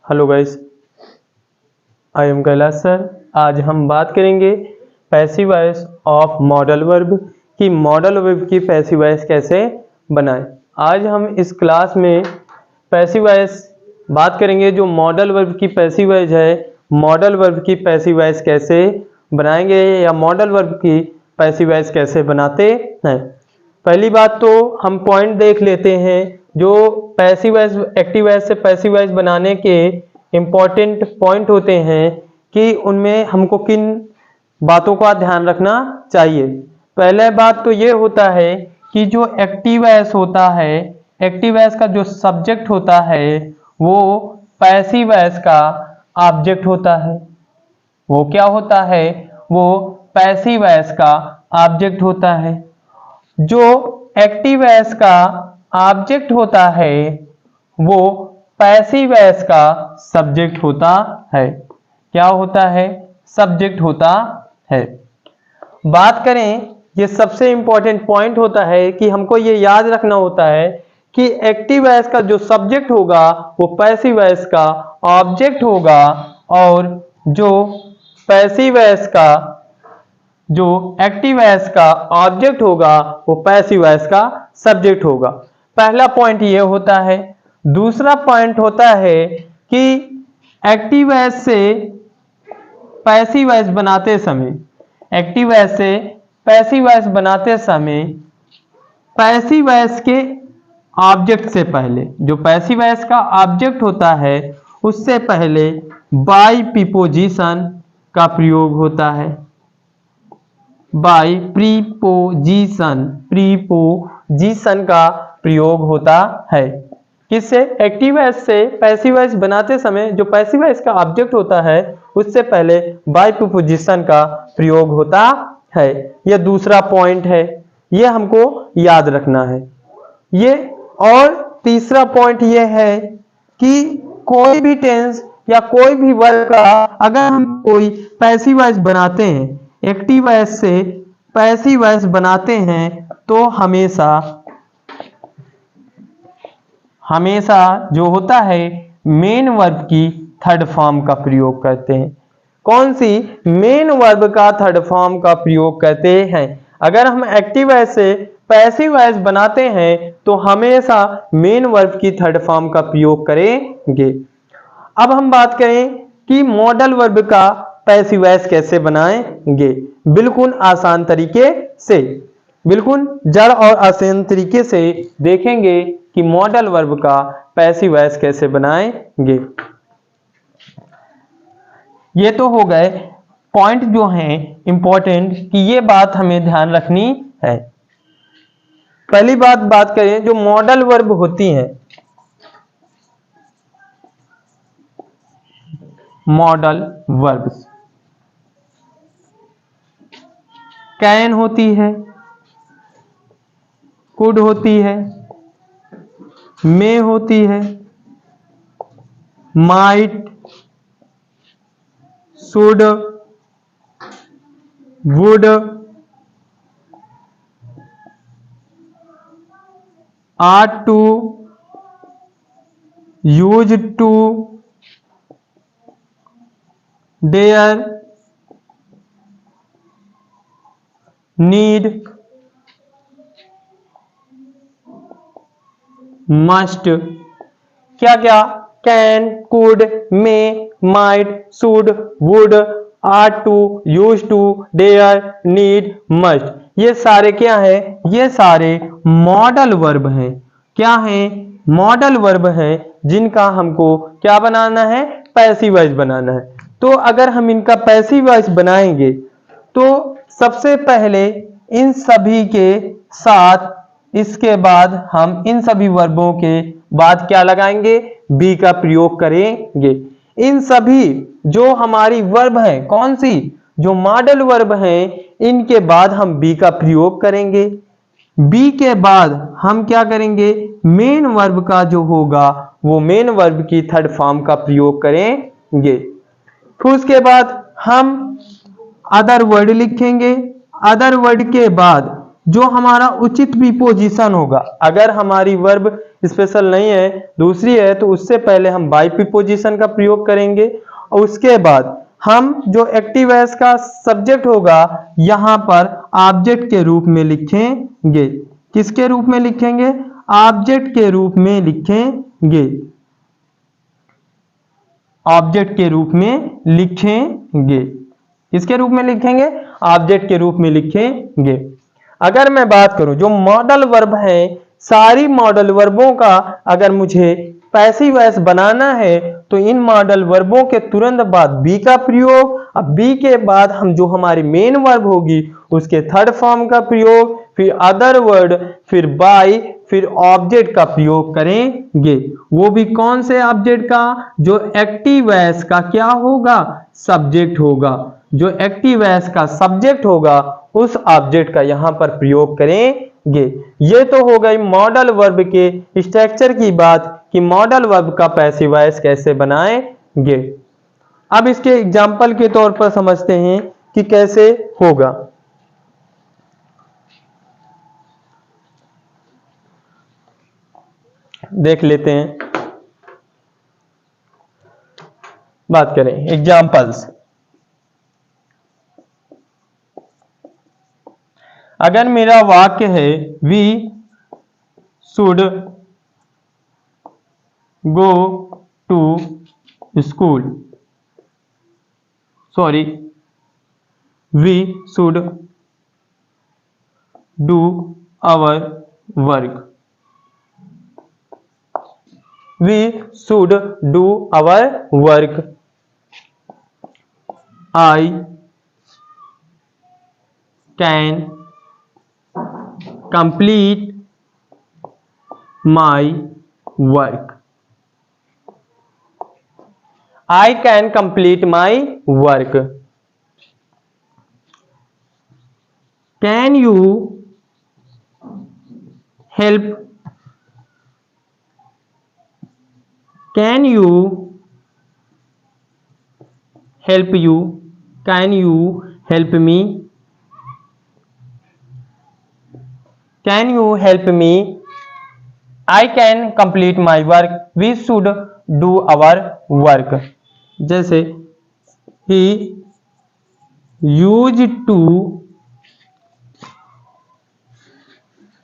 Hello guys, I am Kailash sir. आज हम बात करेंगे passive voice of modal verb कि मॉडल वर्ब की पैसिव वॉइस कैसे बनाएं। आज हम इस क्लास में पैसिव वॉइस बात करेंगे। जो मॉडल वर्ब की पैसिव वॉइस है, मॉडल वर्ब की पैसिव वॉइस कैसे बनाएंगे या मॉडल वर्ब की पैसिव वॉइस कैसे बनाते हैं। पहली बात तो हम पॉइंट देख लेते हैं जो पैसिव वॉइस एक्टिव वॉइस से पैसिव वॉइस बनाने के इम्पॉर्टेंट पॉइंट होते हैं कि उनमें हमको किन बातों का ध्यान रखना चाहिए। पहले बात तो ये होता है कि जो एक्टिव वॉइस होता है, एक्टिव वॉइस का जो सब्जेक्ट होता है वो पैसिव वॉइस का ऑब्जेक्ट होता है। वो क्या होता है? वो पैसिव वॉइस का ऑब्जेक्ट होता है। जो एक्टिव वॉइस का ऑब्जेक्ट होता है वो पैसिव वॉइस का सब्जेक्ट होता है। क्या होता है? सब्जेक्ट होता है। बात करें, ये सबसे इंपॉर्टेंट पॉइंट होता है कि हमको ये याद रखना होता है कि एक्टिव वॉइस का जो सब्जेक्ट होगा वो पैसिव वॉइस का ऑब्जेक्ट होगा और जो पैसिव वॉइस का जो एक्टिव वॉइस का ऑब्जेक्ट होगा वो पैसिव वॉइस का सब्जेक्ट होगा। पहला पॉइंट ये होता है। दूसरा पॉइंट होता है कि एक्टिव वॉइस से पैसिव वॉइस बनाते समय, एक्टिव वॉइस से पैसिव वॉइस बनाते समय पैसिव वॉइस के ऑब्जेक्ट से पहले, जो पैसिव वॉइस का ऑब्जेक्ट होता है उससे पहले बाय प्रीपोजिशन का प्रयोग होता है। बाय प्रीपोजिशन, प्रीपोजिशन का प्रयोग होता है। किससे? एक्टिव वॉइस से पैसिव वॉइस बनाते समय जो पैसिव वॉइस का ऑब्जेक्ट होता है उससे पहले बाय प्रीपोजिशन का प्रयोग होता है। यह दूसरा पॉइंट है, यह हमको याद रखना है। ये और तीसरा पॉइंट यह है कि कोई भी टेंस या कोई भी वर्ब का अगर हम कोई पैसिव वॉइस बनाते हैं, एक्टिव वॉइस से पैसिव वॉइस बनाते हैं तो हमेशा जो होता है मेन वर्ब की थर्ड फॉर्म का प्रयोग करते हैं। कौन सी? मेन वर्ब का थर्ड फॉर्म का प्रयोग करते हैं। अगर हम एक्टिव वॉइस से पैसिव वॉइस बनाते हैं तो हमेशा मेन वर्ब की थर्ड फॉर्म का प्रयोग करेंगे। अब हम बात करें कि मॉडल वर्ब का पैसिव वॉइस कैसे बनाएंगे। बिल्कुल आसान तरीके से, बिल्कुल जड़ और आसान तरीके से देखेंगे कि मॉडल वर्ब का पैसिव वॉइस कैसे बनाएंगे। ये तो हो गए पॉइंट जो हैं इंपॉर्टेंट कि ये बात हमें ध्यान रखनी है। पहली बात करें जो मॉडल वर्ब होती हैं। मॉडल वर्ब्स कैन होती है, कुड होती है, मे होती है, might, should, would, ought to, used to, dare, need, must। क्या क्या? Can, could, may, might, should, would, ought to, used to, dare, need, must। ये सारे क्या है? ये सारे मॉडल वर्ब हैं। क्या हैं? मॉडल वर्ब हैं जिनका हमको क्या बनाना है? पैसिव वॉइस बनाना है। तो अगर हम इनका पैसिव वॉइस बनाएंगे तो सबसे पहले इन सभी के साथ, इसके बाद हम इन सभी वर्बों के बाद क्या लगाएंगे? बी का प्रयोग करेंगे। इन सभी जो हमारी वर्ब है, कौन सी? जो मॉडल वर्ब हैं, इनके बाद हम बी का प्रयोग करेंगे। बी के बाद हम क्या करेंगे? मेन वर्ब का जो होगा वो मेन वर्ब की थर्ड फॉर्म का प्रयोग करेंगे। फिर उसके बाद हम अदर वर्ड लिखेंगे। अदर वर्ड के बाद जो हमारा उचित प्रीपोजिशन होगा, अगर हमारी वर्ब स्पेशल नहीं है, दूसरी है, तो उससे पहले हम बाय प्रीपोजिशन का प्रयोग करेंगे और उसके बाद हम जो एक्टिव वॉइस का सब्जेक्ट होगा यहां पर ऑब्जेक्ट के रूप में लिखेंगे। किसके रूप में लिखेंगे? ऑब्जेक्ट के रूप में लिखेंगे। ऑब्जेक्ट के रूप में लिखेंगे। किसके रूप में लिखेंगे? ऑब्जेक्ट के रूप में लिखेंगे। अगर मैं बात करूं जो मॉडल वर्ब है, सारी मॉडल वर्बों का अगर मुझे पैसिव वॉइस बनाना है तो इन मॉडल वर्बों के तुरंत बाद बी का प्रयोग, अब बी के बाद हम जो हमारी मेन वर्ब होगी उसके थर्ड फॉर्म का प्रयोग, फिर अदर वर्ड, फिर बाय, फिर ऑब्जेक्ट का प्रयोग करेंगे। वो भी कौन से ऑब्जेक्ट का? जो एक्टिव वॉइस का क्या होगा? सब्जेक्ट होगा। जो एक्टिव वॉइस का सब्जेक्ट होगा उस ऑब्जेक्ट का यहां पर प्रयोग करेंगे। ये तो हो गई मॉडल वर्ब के स्ट्रक्चर की बात कि मॉडल वर्ब का पैसिव वॉइस कैसे बनाएंगे। अब इसके एग्जाम्पल के तौर पर समझते हैं कि कैसे होगा। देख लेते हैं, बात करें एग्जाम्पल्स। अगर मेरा वाक्य है we should go to school, sorry, we should do our work, we should do our work, I can complete my work, I can complete my work. Can you help? Can you help you? Can you help me? Can you help me? I can complete my work. We should do our work. जैसे he used to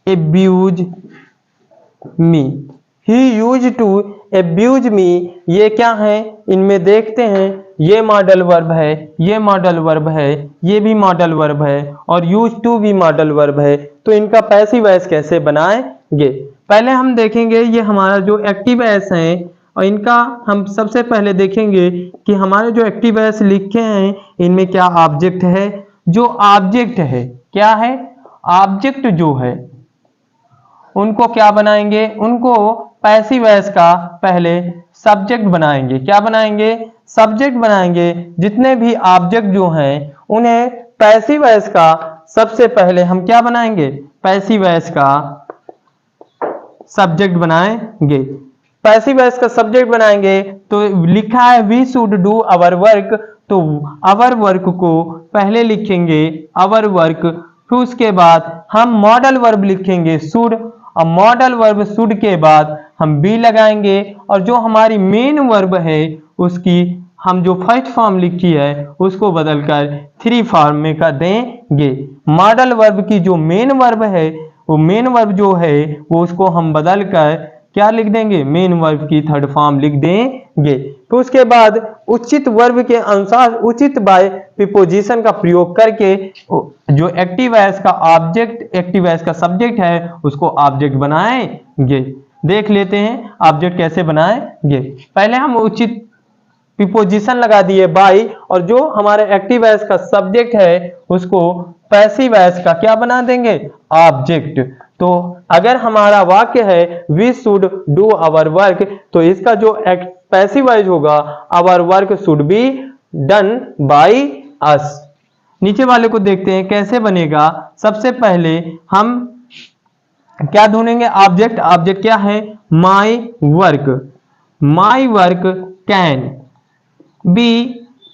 abuse me. He used to abuse me. ये क्या है? इनमें देखते हैं, ये modal verb है, ये मॉडल वर्ब है, ये भी मॉडल वर्ब है और यूज टू भी मॉडल वर्ब है। तो इनका पैसिव वॉइस कैसे बनाएंगे? पहले हम देखेंगे ये हमारा जो एक्टिव वॉइस है और इनका हम सबसे पहले देखेंगे कि हमारे जो एक्टिव वॉइस लिखे हैं इनमें क्या ऑब्जेक्ट है। जो ऑब्जेक्ट है क्या है? ऑब्जेक्ट जो है उनको क्या बनाएंगे? उनको पैसिव वॉइस का पहले सब्जेक्ट बनाएंगे। क्या बनाएंगे? सब्जेक्ट बनाएंगे। जितने भी ऑब्जेक्ट जो हैं उन्हें पैसिव वॉइस का सबसे पहले हम क्या बनाएंगे? पैसिव वॉइस का सब्जेक्ट बनाएंगे। पैसिव वॉइस का सब्जेक्ट बनाएंगे तो लिखा है we should do our work, तो आवर वर्क को पहले लिखेंगे आवर वर्क, फिर उसके बाद हम मॉडल वर्ब लिखेंगे शुड, और मॉडल वर्ब शुड के बाद हम बी लगाएंगे और जो हमारी मेन वर्ब है उसकी हम जो फर्स्ट फॉर्म लिखी है उसको बदलकर थ्री फॉर्म में कर देंगे। मॉडल वर्ब की जो मेन वर्ब है वो मेन वर्ब जो है वो उसको हम बदल कर क्या लिख देंगे? मेन वर्ब की थर्ड फॉर्म लिख देंगे। तो उसके बाद उचित वर्ब के अनुसार उचित बाय प्रीपोजिशन का प्रयोग करके जो एक्टिव वॉइस का ऑब्जेक्ट, एक्टिव वॉइस का सब्जेक्ट है उसको ऑब्जेक्ट बनाएंगे। देख लेते हैं ऑब्जेक्ट कैसे बनाएंगे। पहले हम उचित प्रीपोजिशन लगा दिए बाय, और जो हमारे एक्टिव वॉइस का सब्जेक्ट है उसको पैसिव वॉइस का क्या बना देंगे? ऑब्जेक्ट। तो अगर हमारा वाक्य है we should do our work, तो इसका जो पैसिव वॉइस होगा our work should be done by us. नीचे वाले को देखते हैं कैसे बनेगा। सबसे पहले हम क्या ढूंढेंगे? ऑब्जेक्ट। ऑब्जेक्ट क्या है? My work. My work can be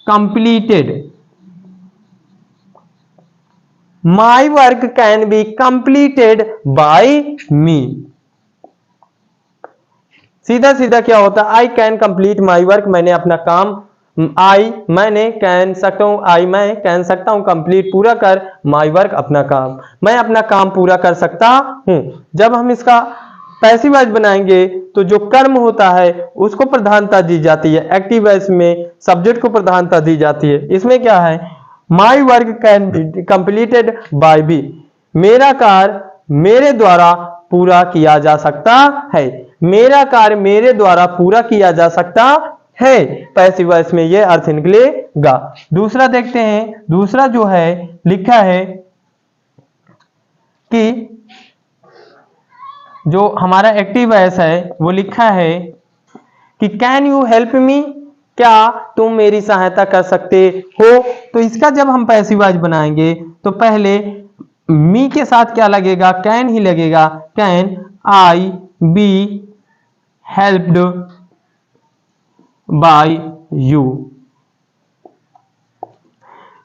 completed my work can be completed by me. सीधा सीधा क्या होता है, I can complete my work, मैंने अपना काम, मैं कैन सकता हूं कंप्लीट पूरा कर, माई वर्क अपना काम, मैं अपना काम पूरा कर सकता हूं। जब हम इसका पैसिव वॉइस बनाएंगे तो जो कर्म होता है उसको प्रधानता दी जाती है, एक्टिव वॉइस में सब्जेक्ट को प्रधानता दी जाती है। इसमें क्या है, my work can be completed by B, मेरा कार्य मेरे द्वारा पूरा किया जा सकता है, मेरा कार्य मेरे द्वारा पूरा किया जा सकता है। पैसिव वॉइस में ये अर्थ निकलेगा। दूसरा देखते हैं, दूसरा जो है लिखा है कि जो हमारा एक्टिव वॉइस है वो लिखा है कि कैन यू हेल्प मी, क्या तुम मेरी सहायता कर सकते हो। तो इसका जब हम पैसिव वॉइस बनाएंगे तो पहले मी के साथ क्या लगेगा, कैन ही लगेगा, can I be helped bye you,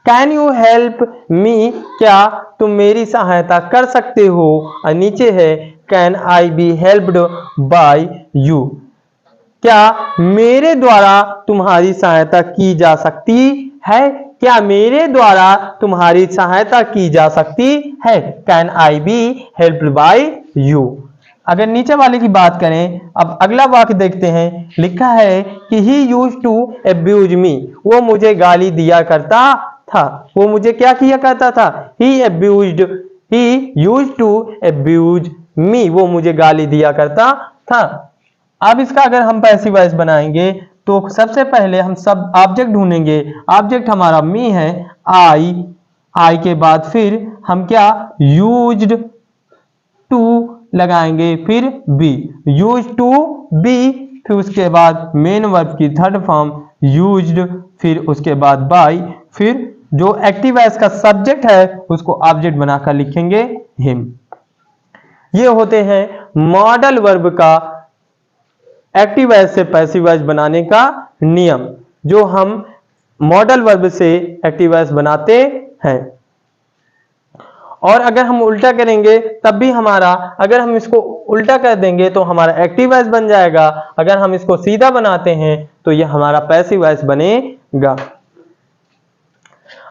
can you help me, क्या तुम मेरी सहायता कर सकते हो, और नीचे है can I be helped bye you, क्या मेरे द्वारा तुम्हारी सहायता की जा सकती है, क्या मेरे द्वारा तुम्हारी सहायता की जा सकती है, can I be helped bye you. अगर नीचे वाले की बात करें, अब अगला वाक्य देखते हैं, लिखा है कि he used to abuse me, वो मुझे गाली दिया करता था, वो मुझे क्या किया करता था, he used to abuse me, वो मुझे गाली दिया करता था। अब इसका अगर हम पैसिव वॉइस बनाएंगे तो सबसे पहले हम सब ऑब्जेक्ट ढूंढेंगे, ऑब्जेक्ट हमारा मी है, आई के बाद फिर हम क्या यूज्ड टू लगाएंगे, फिर बी, यूज्ड टू बी, फिर उसके बाद मेन वर्ब की थर्ड फॉर्म यूज्ड, फिर उसके बाद बाय, फिर जो एक्टिव वॉइस का सब्जेक्ट है उसको ऑब्जेक्ट बनाकर लिखेंगे हिम। ये होते हैं मॉडल वर्ब का एक्टिव वॉइस से पैसिव वॉइस बनाने का नियम, जो हम मॉडल वर्ब से एक्टिव वॉइस बनाते हैं। और अगर हम उल्टा करेंगे तब भी हमारा, अगर हम इसको उल्टा कर देंगे तो हमारा एक्टिव वॉइस बन जाएगा, अगर हम इसको सीधा बनाते हैं तो यह हमारा पैसिव वॉइस बनेगा।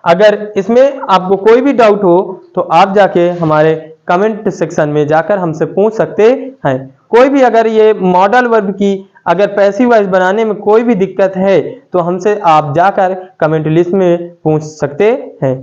अगर इसमें आपको कोई भी डाउट हो तो आप जाके हमारे कमेंट सेक्शन में जाकर हमसे पूछ सकते हैं। कोई भी अगर ये मॉडल वर्ब की अगर पैसिव वॉइस बनाने में कोई भी दिक्कत है तो हमसे आप जाकर कमेंट लिस्ट में पूछ सकते हैं।